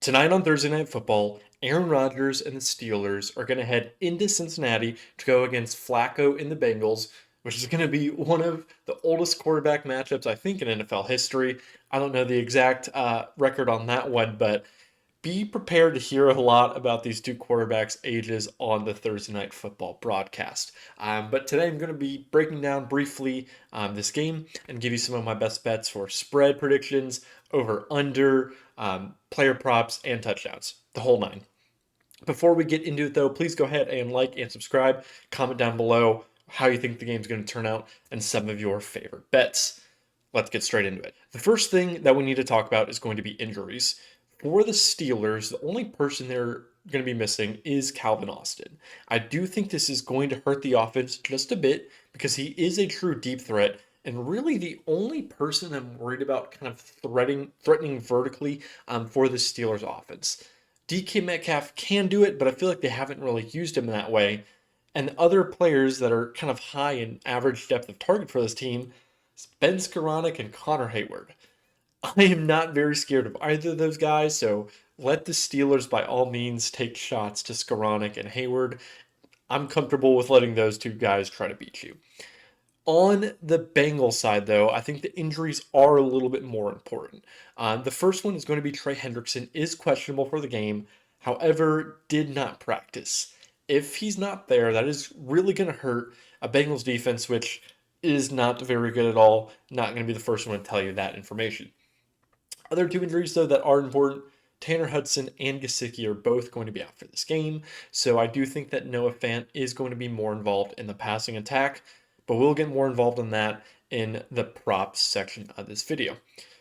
Tonight on Thursday Night Football, Aaron Rodgers and the Steelers are going to head into Cincinnati to go against Flacco and the Bengals, which is going to be one of the oldest quarterback matchups, I think, in NFL history. I don't know the exact record on that one, but be prepared to hear a lot about these two quarterbacks' ages on the Thursday Night Football broadcast. But today I'm going to be breaking down briefly this game and give you some of my best bets for spread predictions, over under, player props, and touchdowns. The whole nine. Before we get into it, though, please go ahead and like and subscribe. Comment down below how you think the game's going to turn out and some of your favorite bets. Let's get straight into it. The first thing that we need to talk about is going to be injuries. For the Steelers, the only person they're going to be missing is Calvin Austin. I do think this is going to hurt the offense just a bit because he is a true deep threat and really the only person I'm worried about kind of threatening vertically for the Steelers offense. DK Metcalf can do it, but I feel like they haven't really used him that way. And other players that are kind of high in average depth of target for this team, Ben Skoranek and Connor Hayward. I am not very scared of either of those guys, so let the Steelers by all means take shots to Skoranek and Hayward. I'm comfortable with letting those two guys try to beat you. On the Bengals side, though, I think the injuries are a little bit more important. The first one is going to be Trey Hendrickson, is questionable for the game, however, did not practice. If he's not there, that is really going to hurt a Bengals defense, which is not very good at all. Not going to be the first one to tell you that information. Other two injuries, though, that are important. Tanner Hudson and Gesicki are both going to be out for this game, so I do think that Noah Fant is going to be more involved in the passing attack, but we'll get more involved in that in the props section of this video.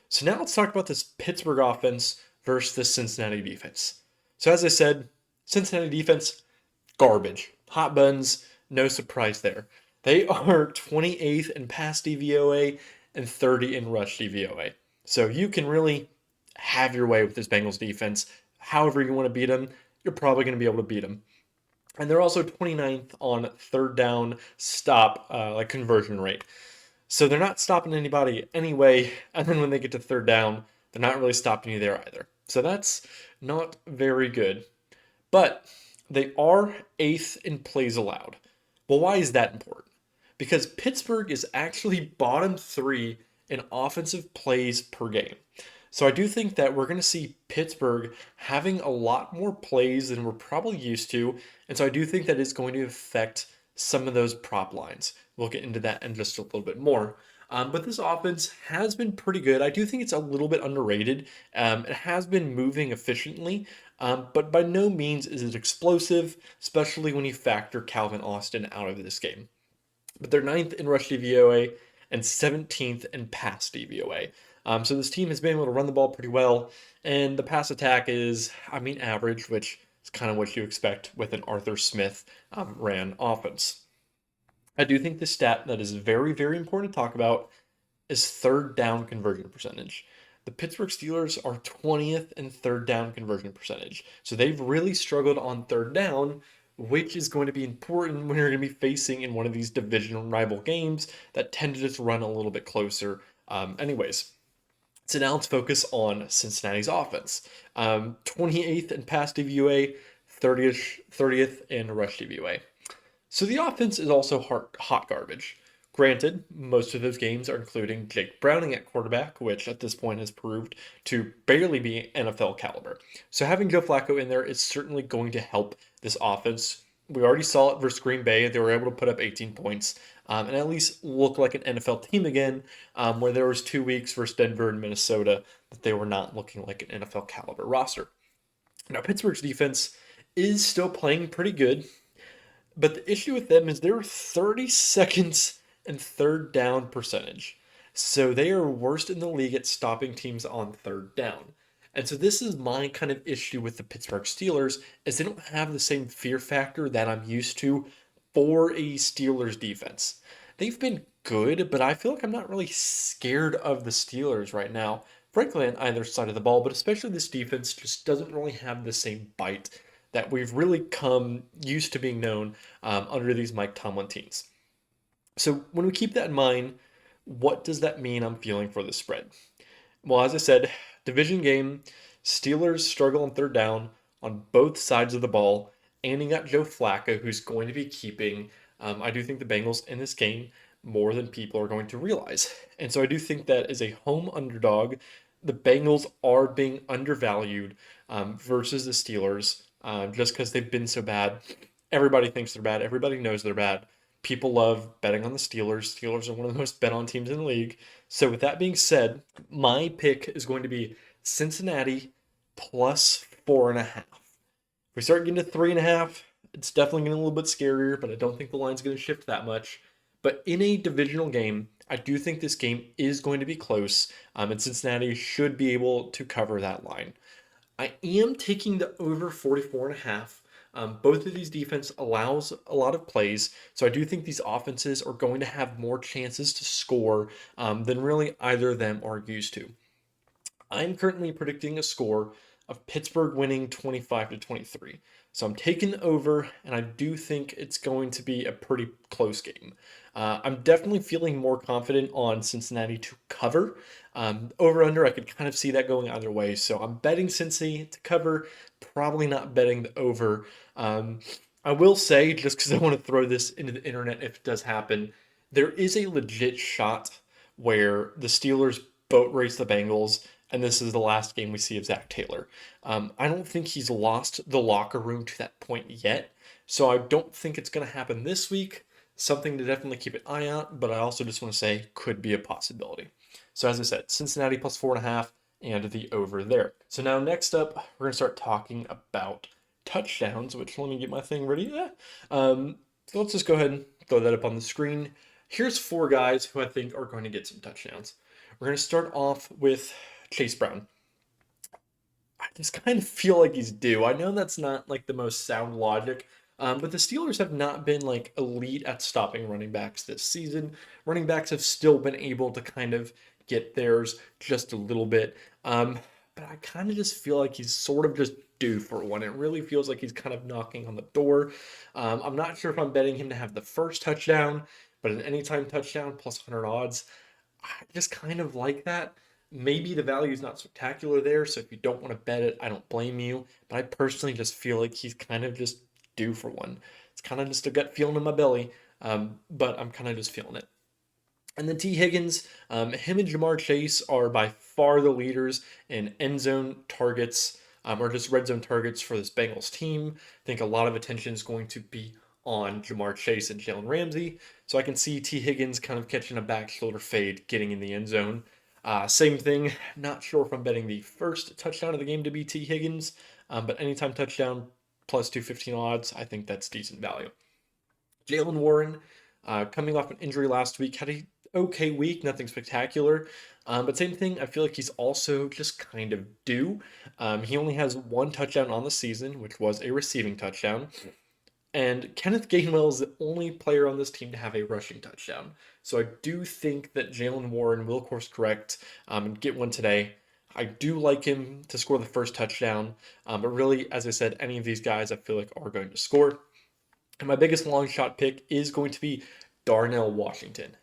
So now let's talk about this Pittsburgh offense versus the Cincinnati defense. So as I said, Cincinnati defense, garbage. Hot buns, no surprise there. They are 28th in pass DVOA and 30 in rush DVOA. So you can really have your way with this Bengals defense. However you want to beat them, you're probably going to be able to beat them. And they're also 29th on third down stop conversion rate. So they're not stopping anybody anyway. And then when they get to third down, they're not really stopping you there either. So that's not very good. But they are 8th in plays allowed. Well, why is that important? Because Pittsburgh is actually bottom 3 in offensive plays per game. So I do think that we're going to see Pittsburgh having a lot more plays than we're probably used to. And so I do think that it's going to affect some of those prop lines. We'll get into that in just a little bit more. But this offense has been pretty good. I do think it's a little bit underrated. It has been moving efficiently, but by no means is it explosive, especially when you factor Calvin Austin out of this game. But they're 9th in rush DVOA and 17th in pass DVOA. So this team has been able to run the ball pretty well, and the pass attack is, average, which is kind of what you expect with an Arthur Smith ran offense. I do think the stat that is very, very important to talk about is third down conversion percentage. The Pittsburgh Steelers are 20th in third down conversion percentage. So they've really struggled on third down, which is going to be important when you're going to be facing in one of these division rival games that tend to just run a little bit closer anyways. So now let's focus on Cincinnati's offense. 28th in pass DVOA, 30th in rush DVOA. So the offense is also hot garbage. Granted, most of those games are including Jake Browning at quarterback, which at this point has proved to barely be NFL caliber. So having Joe Flacco in there is certainly going to help this offense. We already saw it versus Green Bay. They were able to put up 18 points and at least look like an NFL team again, where there was 2 weeks versus Denver and Minnesota that they were not looking like an NFL caliber roster. Now, Pittsburgh's defense is still playing pretty good, but the issue with them is they're 32nd and third down percentage. So they are worst in the league at stopping teams on third down. And so this is my kind of issue with the Pittsburgh Steelers is they don't have the same fear factor that I'm used to for a Steelers defense. They've been good, but I feel like I'm not really scared of the Steelers right now. Frankly, on either side of the ball, but especially this defense just doesn't really have the same bite that we've really come used to being known under these Mike Tomlin teams. So when we keep that in mind, what does that mean I'm feeling for the spread? Well, as I said, division game, Steelers struggle on third down on both sides of the ball, and you got Joe Flacco, who's going to be keeping, I do think, the Bengals in this game more than people are going to realize. And so I do think that as a home underdog, the Bengals are being undervalued versus the Steelers just because they've been so bad. Everybody thinks they're bad. Everybody knows they're bad. People love betting on the Steelers. Steelers are one of the most bet on teams in the league. So, with that being said, my pick is going to be Cincinnati plus 4.5. If we start getting to 3.5, it's definitely getting a little bit scarier, but I don't think the line's going to shift that much. But in a divisional game, I do think this game is going to be close, and Cincinnati should be able to cover that line. I am taking the over 44.5. Both of these defense allows a lot of plays, so I do think these offenses are going to have more chances to score than really either of them are used to. I'm currently predicting a score of Pittsburgh winning 25 to 23. So I'm taking the over, and I do think it's going to be a pretty close game. I'm definitely feeling more confident on Cincinnati to cover. Over under, I could kind of see that going either way. So I'm betting Cincy to cover, probably not betting the over. I will say, just because I want to throw this into the internet if it does happen, there is a legit shot where the Steelers boat race the Bengals, and this is the last game we see of Zach Taylor. I don't think he's lost the locker room to that point yet, so I don't think it's going to happen this week. Something to definitely keep an eye out, but I also just want to say could be a possibility. So as I said, Cincinnati plus 4.5 and the over there. So now next up, we're going to start talking about touchdowns, which let me get my thing ready. So let's just go ahead and throw that up on the screen. Here's four guys who I think are going to get some touchdowns. We're going to start off with Chase Brown. I just kind of feel like he's due. I know that's not like the most sound logic, but the Steelers have not been like elite at stopping running backs this season. Running backs have still been able to kind of get theirs just a little bit. But I kind of just feel like he's sort of just due for one. It really feels like he's kind of knocking on the door. I'm not sure if I'm betting him to have the first touchdown, but an anytime touchdown plus 100 odds, I just kind of like that. Maybe the value is not spectacular there, so if you don't want to bet it, I don't blame you. But I personally just feel like he's kind of just due for one. It's kind of just a gut feeling in my belly, but I'm kind of just feeling it. And then T. Higgins, him and Jamar Chase are by far the leaders in end zone targets, or just red zone targets for this Bengals team. I think a lot of attention is going to be on Jamar Chase and Jalen Ramsey. So I can see T. Higgins kind of catching a back shoulder fade, getting in the end zone. Same thing. Not sure if I'm betting the first touchdown of the game to be T. Higgins, but anytime touchdown plus 215 odds, I think that's decent value. Jalen Warren, coming off an injury last week, had a okay week, nothing spectacular. But same thing, I feel like he's also just kind of due. He only has one touchdown on the season, which was a receiving touchdown. And Kenneth Gainwell is the only player on this team to have a rushing touchdown. So I do think that Jalen Warren will course correct and get one today. I do like him to score the first touchdown, but really, as I said, any of these guys I feel like are going to score. And my biggest long shot pick is going to be Darnell Washington.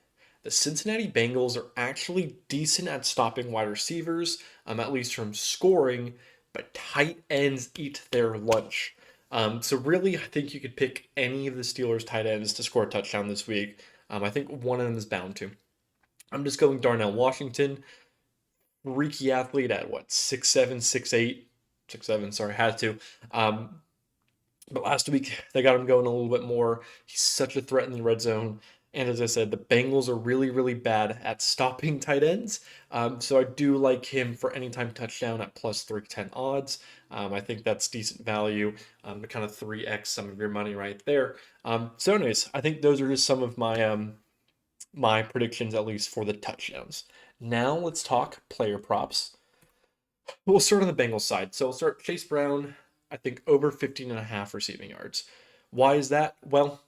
The Cincinnati Bengals are actually decent at stopping wide receivers, at least from scoring, but tight ends eat their lunch. So really, I think you could pick any of the Steelers tight ends to score a touchdown this week. I think one of them is bound to. I'm just going Darnell Washington, freaky athlete at what 6'7", 6'8", 6'7", sorry, had to. But last week they got him going a little bit more. He's such a threat in the red zone. And as I said, the Bengals are really, really bad at stopping tight ends. So I do like him for anytime touchdown at plus 310 odds. I think that's decent value to kind of 3x some of your money right there. So anyways, I think those are just some of my predictions, at least for the touchdowns. Now let's talk player props. We'll start on the Bengals side. So we'll start Chase Brown, I think over 15.5 receiving yards. Why is that? Well,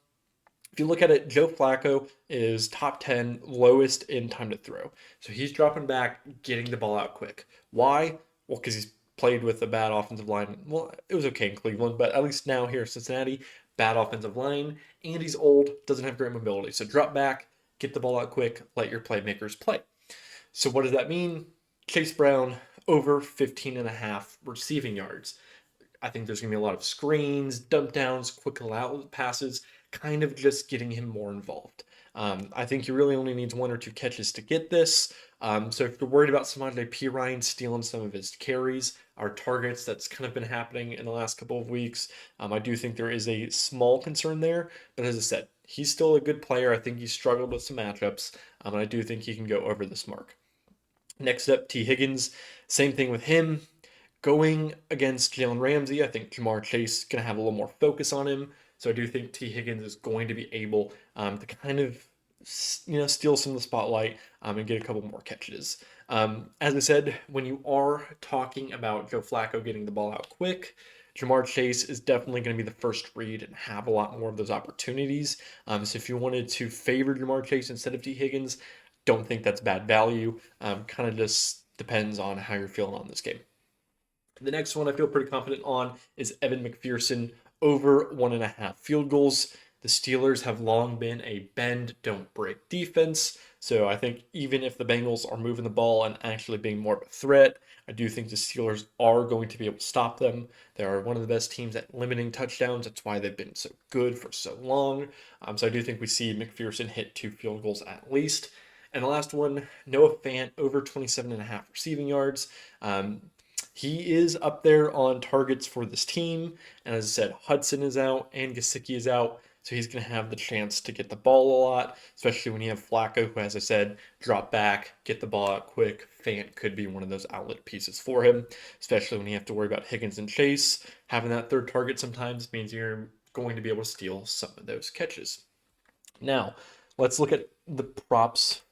if you look at it, Joe Flacco is top 10 lowest in time to throw. So he's dropping back, getting the ball out quick. Why? Well, because he's played with a bad offensive line. Well, it was okay in Cleveland, but at least now here in Cincinnati, bad offensive line, and he's old, doesn't have great mobility. So drop back, get the ball out quick, let your playmakers play. So what does that mean? Chase Brown over 15.5 receiving yards. I think there's going to be a lot of screens, dump downs, quick outlet passes, kind of just getting him more involved. I think he really only needs 1 or 2 catches to get this. So if you're worried about Samaje Perine stealing some of his carries, our targets, that's kind of been happening in the last couple of weeks. I do think there is a small concern there, but as I said, he's still a good player. I think he struggled with some matchups, and I do think he can go over this mark. Next up, T. Higgins. Same thing with him. Going against Jalen Ramsey, I think Jamar Chase is going to have a little more focus on him. So I do think T. Higgins is going to be able to kind of steal some of the spotlight and get a couple more catches. As I said, when you are talking about Joe Flacco getting the ball out quick, Jamar Chase is definitely going to be the first read and have a lot more of those opportunities. So if you wanted to favor Jamar Chase instead of T. Higgins, don't think that's bad value. Kind of just depends on how you're feeling on this game. The next one I feel pretty confident on is Evan McPherson over 1.5 field goals. The Steelers have long been a bend, don't break defense. So I think even if the Bengals are moving the ball and actually being more of a threat, I do think the Steelers are going to be able to stop them. They are one of the best teams at limiting touchdowns. That's why they've been so good for so long. So I do think we see McPherson hit 2 field goals at least. And the last one, Noah Fant over 27.5 receiving yards. He is up there on targets for this team. And as I said, Hudson is out and Gesicki is out. So he's going to have the chance to get the ball a lot, especially when you have Flacco, who, as I said, drop back, get the ball out quick. Fant could be one of those outlet pieces for him, especially when you have to worry about Higgins and Chase. Having that third target sometimes means you're going to be able to steal some of those catches. Now, let's look at the props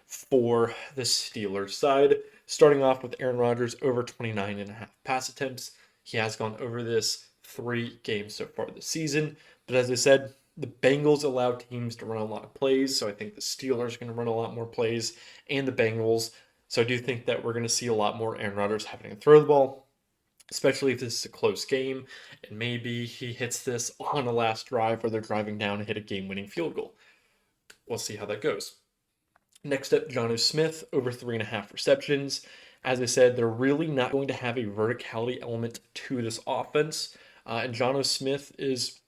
for the Steelers side. Starting off with Aaron Rodgers over 29.5 pass attempts. He has gone over this 3 games so far this season. But as I said, the Bengals allow teams to run a lot of plays. So I think the Steelers are going to run a lot more plays and the Bengals. So I do think that we're going to see a lot more Aaron Rodgers having to throw the ball, especially if this is a close game. And maybe he hits this on a last drive where they're driving down and hit a game-winning field goal. We'll see how that goes. Next up, Jonnu Smith, over 3.5 receptions. As I said, they're really not going to have a verticality element to this offense. And Jonnu Smith is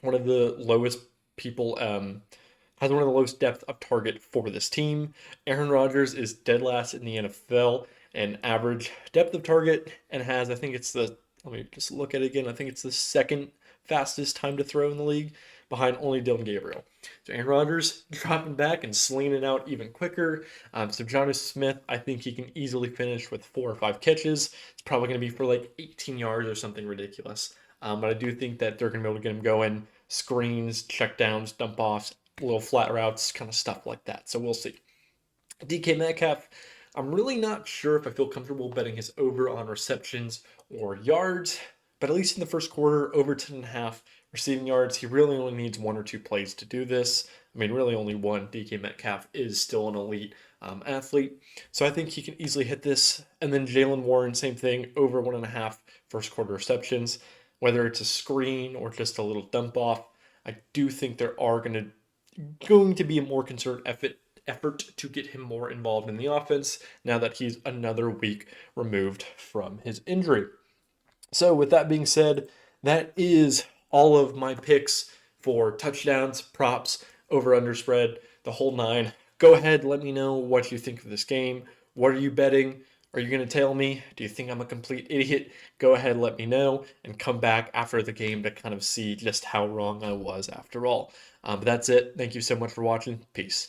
one of the lowest people, has one of the lowest depth of target for this team. Aaron Rodgers is dead last in the NFL in average depth of target and has, I think it's the, let me just look at it again, I think it's the second fastest time to throw in the league, behind only Dylan Gabriel. So Aaron Rodgers dropping back and slinging it out even quicker. So Jonnu Smith, I think he can easily finish with 4 or 5 catches. It's probably going to be for like 18 yards or something ridiculous. But I do think that they're going to be able to get him going. Screens, checkdowns, dump offs, little flat routes, kind of stuff like that. So we'll see. DK Metcalf, I'm really not sure if I feel comfortable betting his over on receptions or yards, but at least in the first quarter, over 10.5 receiving yards. He really only needs 1 or 2 plays to do this. I mean, really only one. DK Metcalf is still an elite athlete. So I think he can easily hit this. And then Jalen Warren, same thing, over 1.5 first quarter receptions. Whether it's a screen or just a little dump off, I do think there are going to be a more concerted effort to get him more involved in the offense now that he's another week removed from his injury. So with that being said, that is all of my picks for touchdowns, props, over under spread, the whole 9. Go ahead, let me know what you think of this game. What are you betting? Are you going to tell me? Do you think I'm a complete idiot? Go ahead, let me know, and come back after the game to kind of see just how wrong I was after all. But that's it. Thank you so much for watching. Peace.